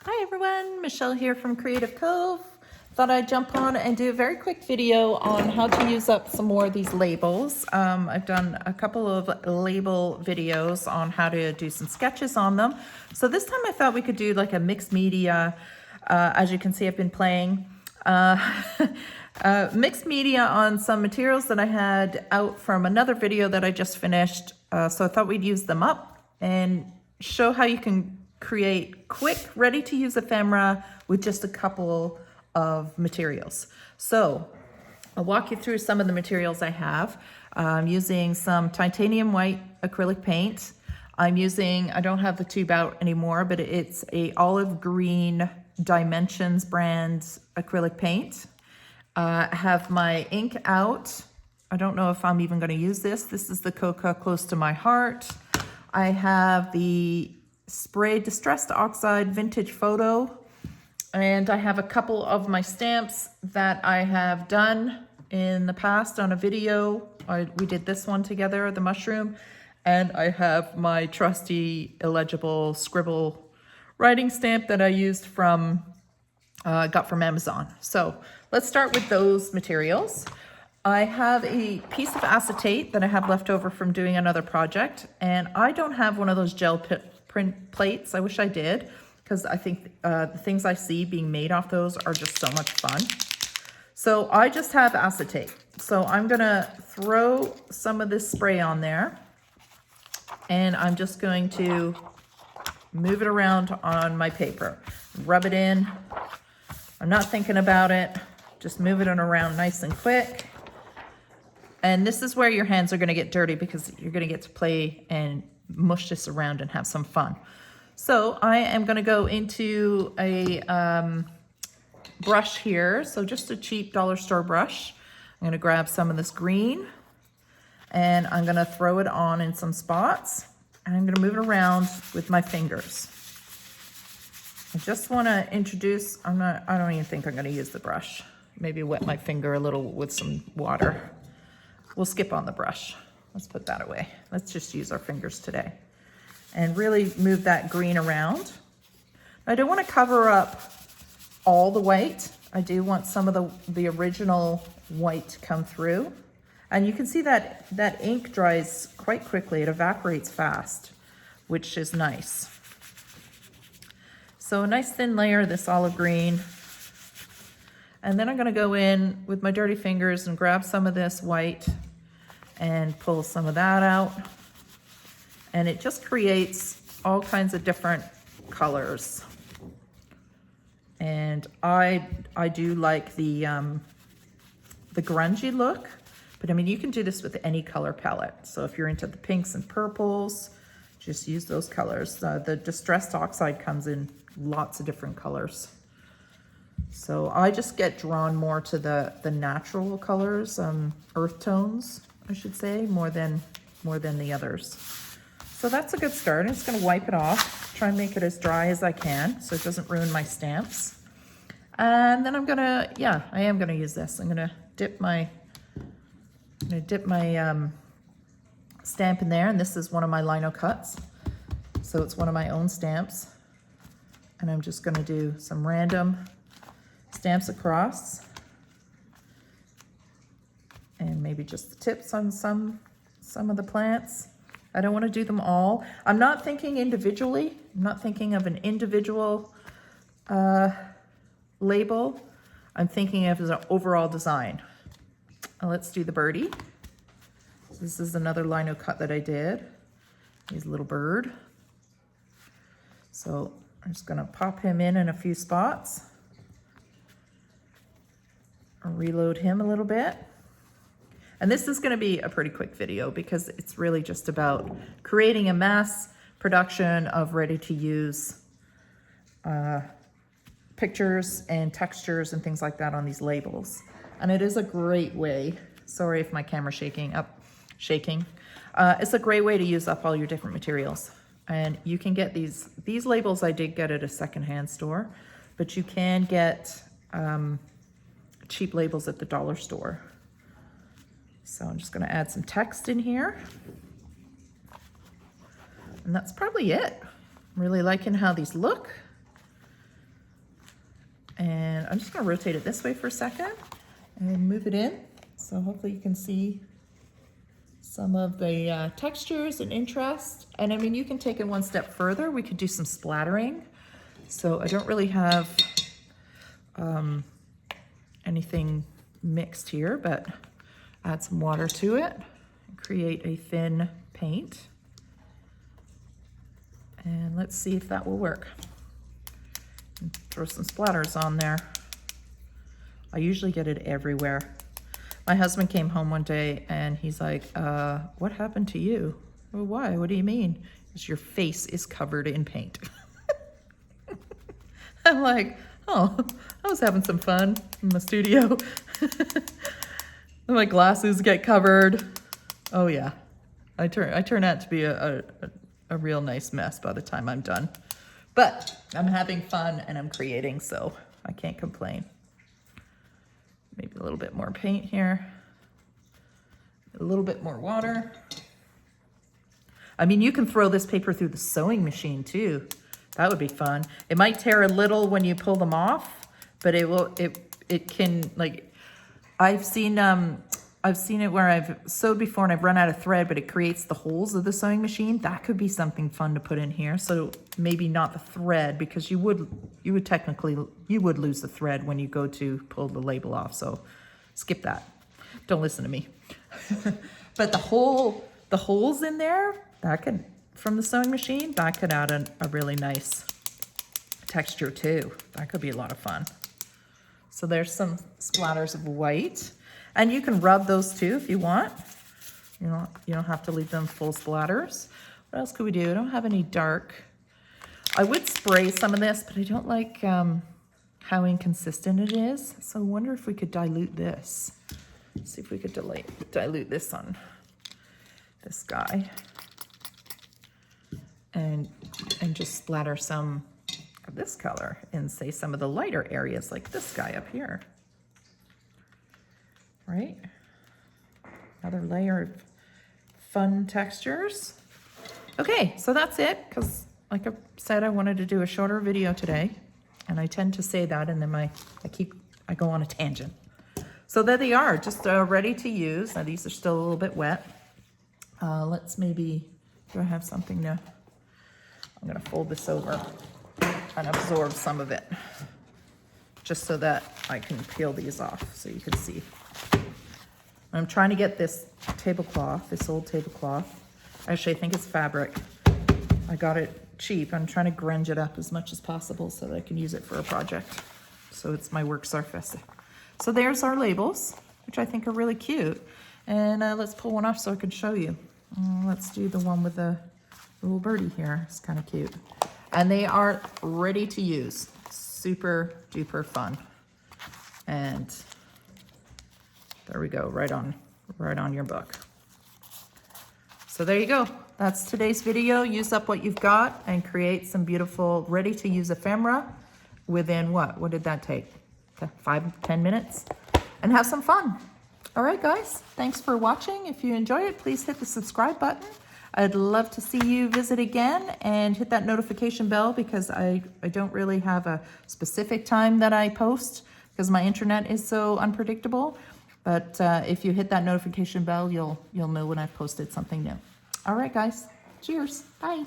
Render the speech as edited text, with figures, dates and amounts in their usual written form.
Hi everyone, Michelle here from Creative Cove. Thought I'd jump on and do a very quick video on how to use up some more of these labels. I've done a couple of label videos on how to do some sketches on them. So this time I thought we could do like a mixed media. As you can see, I've been playing mixed media on some materials that I had out from another video that I just finished. So I thought we'd use them up and show how you can create quick, ready-to-use ephemera with just a couple of materials. So I'll walk you through some of the materials I have. I'm using some titanium white acrylic paint. I don't have the tube out anymore, but it's a olive green Dimensions brand acrylic paint. I have my ink out. I don't know if I'm even going to use this. This is the Coca Close to My Heart. I have the Spray Distressed Oxide Vintage Photo, and I have a couple of my stamps that I have done in the past on a video. We did this one together, the mushroom, and I have my trusty illegible scribble writing stamp that I used from, got from Amazon. So let's start with those materials. I have a piece of acetate that I have left over from doing another project, and I don't have one of those gel print plates. I wish I did, because I think the things I see being made off those are just so much fun. So I just have acetate. So I'm gonna throw some of this spray on there, and I'm just going to move it around on my paper, rub it in. I'm not thinking about it, just move it around nice and quick. And this is where your hands are going to get dirty because you're going to get to play and mush this around and have some fun. So I am going to go into a brush here. So just a cheap dollar store brush. I'm going to grab some of this green and I'm going to throw it on in some spots. And I'm going to move it around with my fingers. I just want to introduce, I don't even think I'm going to use the brush. Maybe wet my finger a little with some water. We'll skip on the brush. Let's put that away. Let's just use our fingers today and really move that green around. I don't want to cover up all the white. I do want some of the original white to come through. And you can see that that ink dries quite quickly. It evaporates fast, which is nice. So a nice thin layer of this olive green. And then I'm going to go in with my dirty fingers and grab some of this white and pull some of that out. And it just creates all kinds of different colors. And I do like the grungy look, but I mean, you can do this with any color palette. So if you're into the pinks and purples, just use those colors. The Distressed Oxide comes in lots of different colors. So I just get drawn more to the natural colors, earth tones, I should say, more than the others. So that's a good start. I'm just going to wipe it off, try and make it as dry as I can so it doesn't ruin my stamps. And then I am gonna use this. I'm gonna dip my stamp in there, and this is one of my lino cuts. So it's one of my own stamps. And I'm just gonna do some random stamps across. And maybe just the tips on some of the plants. I don't want to do them all. I'm not thinking individually. I'm not thinking of an individual label. I'm thinking of as an overall design. Let's do the birdie. This is another lino cut that I did. He's a little bird. So I'm just going to pop him in a few spots. I'll reload him a little bit. And this is going to be a pretty quick video because it's really just about creating a mass production of ready-to-use pictures and textures and things like that on these labels. And it is a great way, sorry if my camera's shaking. It's a great way to use up all your different materials. And you can get these labels I did get at a secondhand store, but you can get cheap labels at the dollar store. So I'm just going to add some text in here. And that's probably it. I'm really liking how these look. And I'm just gonna rotate it this way for a second and move it in. So hopefully you can see some of the textures and interest. And I mean, you can take it one step further. We could do some splattering. So I don't really have anything mixed here, but add some water to it and create a thin paint. And let's see if that will work. And throw some splatters on there. I usually get it everywhere. My husband came home one day and he's like, what happened to you? Well, why? What do you mean? Because your face is covered in paint. I'm like, oh, I was having some fun in the studio. My glasses get covered. Oh yeah, I turn out to be a real nice mess by the time I'm done. But I'm having fun and I'm creating, so I can't complain. Maybe a little bit more paint here. A little bit more water. I mean, you can throw this paper through the sewing machine too. That would be fun. It might tear a little when you pull them off, but it can, like, I've seen it where I've sewed before and I've run out of thread, but it creates the holes of the sewing machine. That could be something fun to put in here. So maybe not the thread, because you would lose the thread when you go to pull the label off. So skip that. Don't listen to me. But the holes in there, that could, from the sewing machine, that could add a really nice texture too. That could be a lot of fun. So there's some splatters of white. And you can rub those too if you want. You don't have to leave them full splatters. What else could we do? I don't have any dark. I would spray some of this, but I don't like how inconsistent it is. So I wonder if we could dilute this. Let's see if we could dilute this on this guy. And just splatter some of this color in, say, some of the lighter areas, like this guy up here. Right? Another layer of fun textures. Okay, so that's it, because like I said, I wanted to do a shorter video today, and I tend to say that, and then I go on a tangent. So there they are, just ready to use. Now these are still a little bit wet. Let's maybe, do I have something to, I'm gonna fold this over and absorb some of it, just so that I can peel these off so you can see. I'm trying to get this tablecloth, this old tablecloth. Actually, I think it's fabric. I got it cheap. I'm trying to grunge it up as much as possible so that I can use it for a project. So it's my work surface. So there's our labels, which I think are really cute. And let's pull one off so I can show you. Let's do the one with the little birdie here. It's kind of cute. And they are ready to use. Super duper fun. And there we go, right on your book. So there you go. That's today's video. Use up what you've got and create some beautiful ready to use ephemera within what did that take? 5-10 minutes? And have some fun. All right, guys, thanks for watching. If you enjoy it, please hit the subscribe button. I'd love to see you visit again and hit that notification bell, because I don't really have a specific time that I post because my internet is so unpredictable. But if you hit that notification bell, you'll know when I've posted something new. All right, guys. Cheers. Bye.